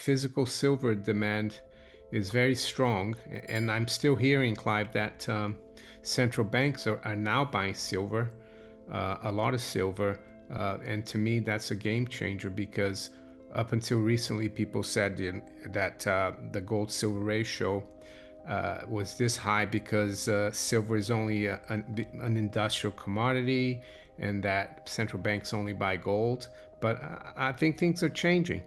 physical silver demand is very strong, and I'm still hearing, Clive, that central banks are now buying silver, a lot of silver, and to me that's a game changer because up until recently people said that the gold silver ratio was this high because silver is only an industrial commodity and that central banks only buy gold. But I think things are changing.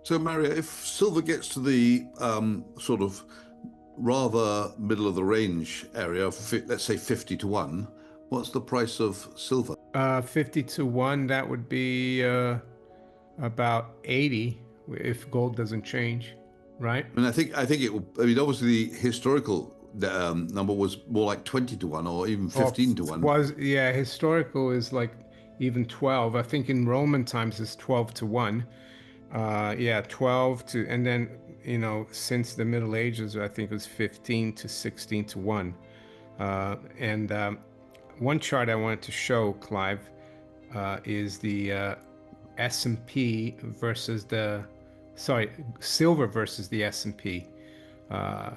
So, Mario, if silver gets to the sort of rather middle of the range area, let's say 50 to 1, what's the price of silver? 50 to 1, that would be about 80 if gold doesn't change, right? I mean, I think it will. I mean, obviously, the historical number was more like 20 to 1 or even Or 15 to 1. was, yeah, historical is like even 12. I think in Roman times it's 12 to 1. Yeah, 12 to, and then, since the Middle Ages, I think it was 15 to 16 to 1. And one chart I wanted to show, Clive, is the S&P versus the, sorry, silver versus the S&P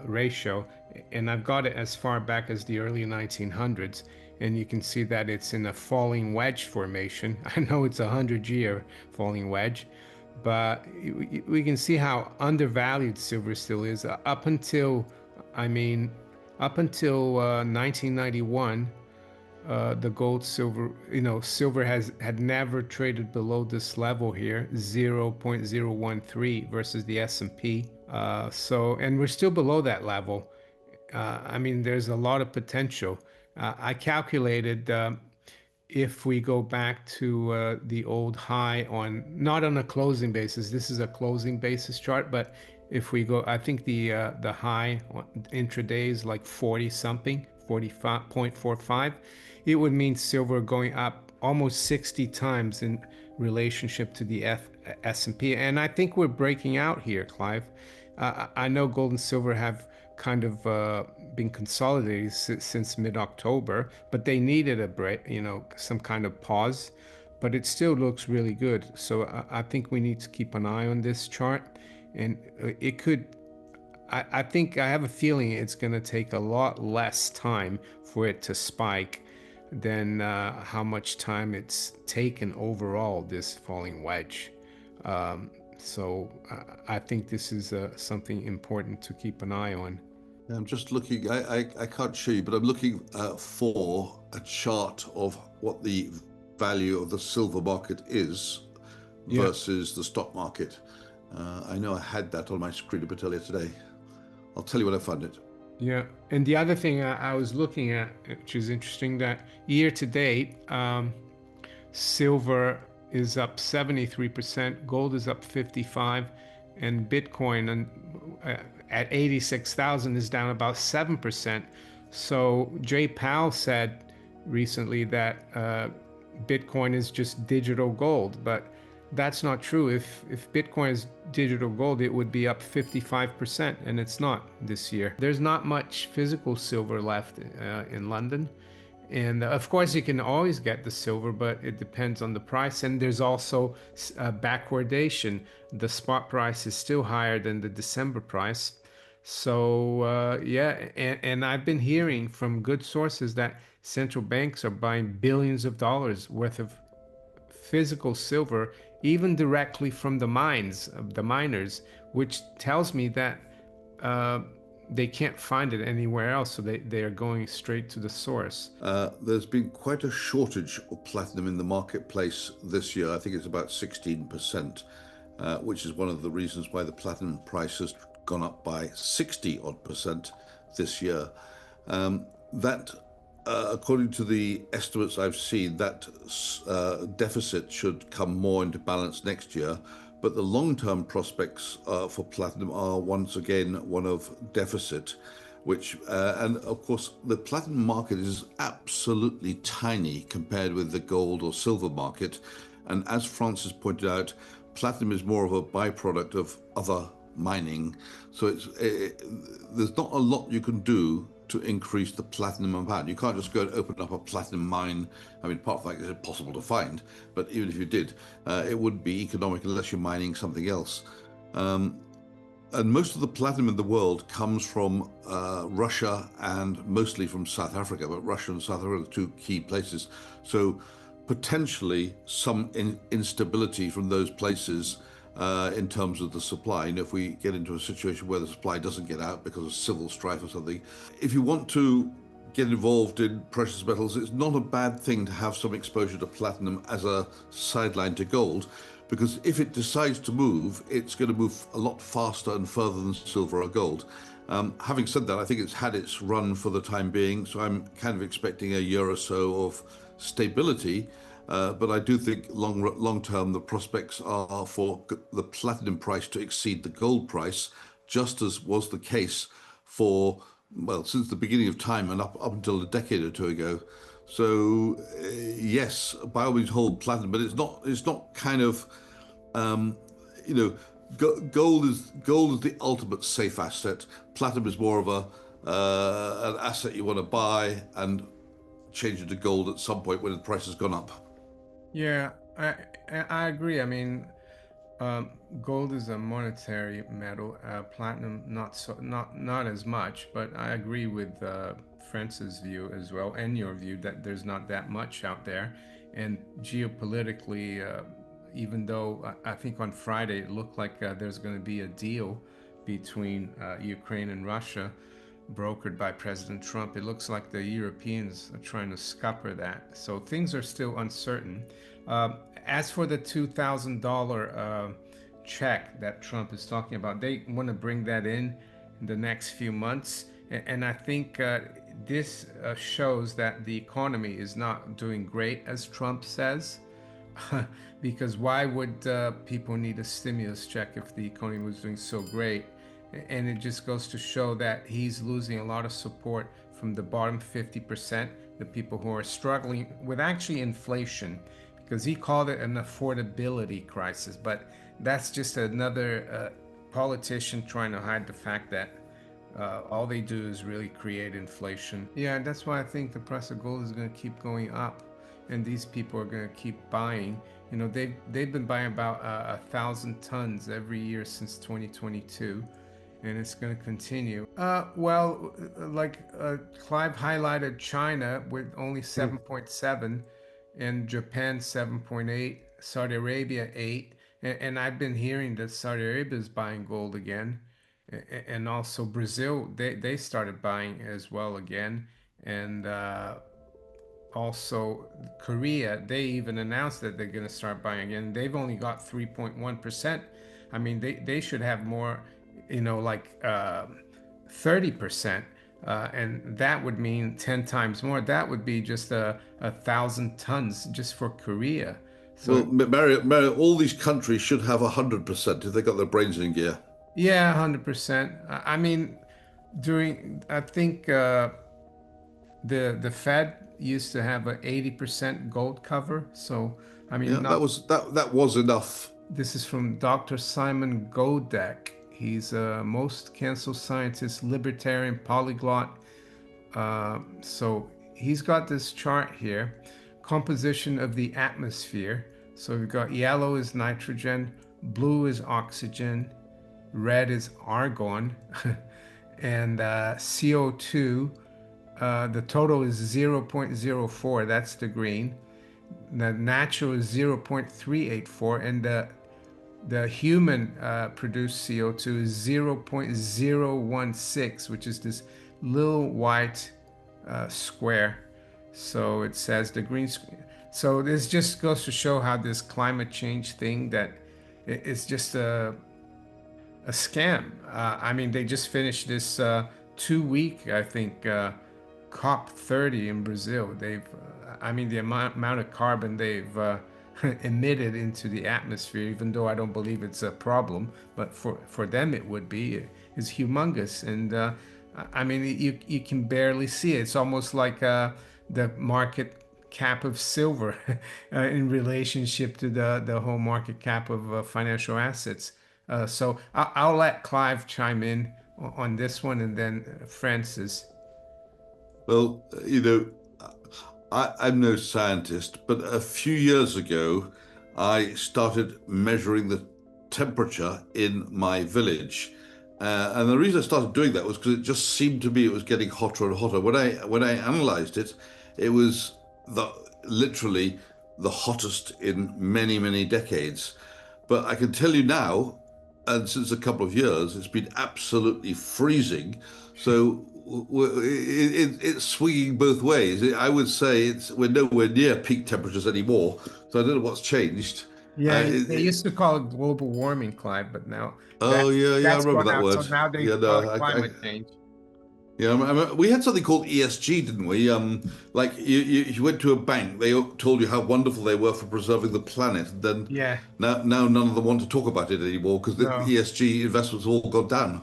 ratio. And I've got it as far back as the early 1900s. And you can see that it's in a falling wedge formation. I know it's a 100-year falling wedge, but we can see how undervalued silver still is I mean, up until 1991. The gold silver, silver had never traded below this level here, 0.013 versus the S&P. And we're still below that level. I mean, there's a lot of potential. I calculated if we go back to the old high not on a closing basis, this is a closing basis chart, but if we go, I think the high on intraday is like 40 something, 45.45. It would mean silver going up almost 60 times in relationship to the S&P. And I think we're breaking out here, Clive. I know gold and silver have kind of been consolidated since mid-October, but they needed a break, some kind of pause. But it still looks really good. So I think we need to keep an eye on this chart. And it could, I think I have a feeling it's going to take a lot less time for it to spike than how much time it's taken overall, this falling wedge. So I think this is something important to keep an eye on. I'm just looking, I can't show you, but I'm looking for a chart of what the value of the silver market is versus the stock market. I know I had that on my screen a bit earlier today. I'll tell you when I find it. Yeah, and the other thing I was looking at, which is interesting, that year to date, silver is up 73%, gold is up 55%, and Bitcoin at 86,000 is down about 7%. So Jay Powell said recently that Bitcoin is just digital gold, but that's not true. If Bitcoin is digital gold, it would be up 55%, and it's not this year. There's not much physical silver left in London. And of course, you can always get the silver, but it depends on the price. And there's also backwardation. The spot price is still higher than the December price. So, yeah, and I've been hearing from good sources that central banks are buying billions of dollars worth of physical silver, even directly from the mines, the miners, which tells me that they can't find it anywhere else, so they are going straight to the source. There's been quite a shortage of platinum in the marketplace this year. I think it's about 16%, which is one of the reasons why the platinum price has gone up by 60 odd percent this year. According to the estimates I've seen, that deficit should come more into balance next year. But the long-term prospects for platinum are once again one of deficit, and of course the platinum market is absolutely tiny compared with the gold or silver market. And as Francis pointed out, platinum is more of a byproduct of other mining. So there's not a lot you can do to increase the platinum amount. You can't just go and open up a platinum mine. I mean, apart from that, it's impossible to find. But even if you did, it wouldn't be economic unless you're mining something else. And most of the platinum in the world comes from Russia and mostly from South Africa, but Russia and South Africa are the two key places. So potentially some instability from those places in terms of the supply. And if we get into a situation where the supply doesn't get out because of civil strife or something, if you want to get involved in precious metals, it's not a bad thing to have some exposure to platinum as a sideline to gold, because if it decides to move, it's going to move a lot faster and further than silver or gold. Having said that, I think it's had its run for the time being, so I'm kind of expecting a year or so of stability. But I do think long term the prospects are for the platinum price to exceed the gold price, just as was the case for, well, since the beginning of time and up until a decade or two ago. So yes, by all means hold platinum, but it's not kind of you know, gold is the ultimate safe asset. Platinum is more of a an asset you want to buy and change it to gold at some point when the price has gone up. Yeah, I agree. I mean, gold is a monetary metal. Platinum, not as much. But I agree with France's view as well, and your view that there's not that much out there. And geopolitically, even though I think on Friday it looked like there's going to be a deal between Ukraine and Russia, brokered by President Trump, it looks like the Europeans are trying to scupper that. So things are still uncertain. Uh, as for the $2,000 check that Trump is talking about, they want to bring that in the next few months. And I think this shows that the economy is not doing great, as Trump says. Because why would people need a stimulus check if the economy was doing so great? And it just goes to show that he's losing a lot of support from the bottom 50%, the people who are struggling with actually inflation, because he called it an affordability crisis. But that's just another politician trying to hide the fact that all they do is really create inflation. Yeah, and that's why I think the price of gold is going to keep going up, and these people are going to keep buying. You know, they've been buying about 1,000 tons every year since 2022, and it's going to continue. Clive highlighted China with only 7.7, and Japan 7.8, Saudi Arabia 8, and I've been hearing that Saudi Arabia is buying gold again, and also Brazil they started buying as well again, and also Korea, they even announced that they're going to start buying again. They've only got 3.1%. I mean, they should have more, like 30%. And that would mean 10 times more. That would be just a thousand tons just for Korea. Well, So Mario, all these countries should have 100% if they got their brains in gear. yeah, 100%. I mean, I think the Fed used to have a 80% gold cover. So I mean, Yeah, not that was enough. this is from Dr. Simon Godek. He's a most cancelled scientist, libertarian, polyglot. So he's got this chart here, composition of the atmosphere. So we've got yellow is nitrogen, blue is oxygen, red is argon, and CO2. The total is 0.04. That's the green. The natural is 0.384, and the human produced CO2 is 0.016, which is this little white square. So it says the green. So this just goes to show how this climate change thing that it's just a scam. I mean, they just finished this 2 week, I think, COP 30 in Brazil. I mean, the amount of carbon they've emitted into the atmosphere, even though I don't believe it's a problem, but for them it would be, is humongous. And I mean, you can barely see it. It's almost like the market cap of silver in relationship to the whole market cap of financial assets. So I'll let Clive chime in on this one, and then Francis. Well, I'm no scientist, but a few years ago, I started measuring the temperature in my village. And the reason I started doing that was because it just seemed to me it was getting hotter and hotter. When I analyzed it, it was the literally the hottest in many, many decades. But I can tell you now, and since a couple of years, it's been absolutely freezing. So it's swinging both ways. I would say we're nowhere near peak temperatures anymore. So I don't know what's changed. Yeah, Uh, it, they it, used to call it global warming, Clive, but now oh yeah, yeah, I that's remember gone that out. So word. now they Yeah, call no, it climate change. yeah, we had something called ESG, didn't we? Like you went to a bank, they told you how wonderful they were for preserving the planet, and then Yeah, now none of them want to talk about it anymore because the no. ESG investments have all gone down.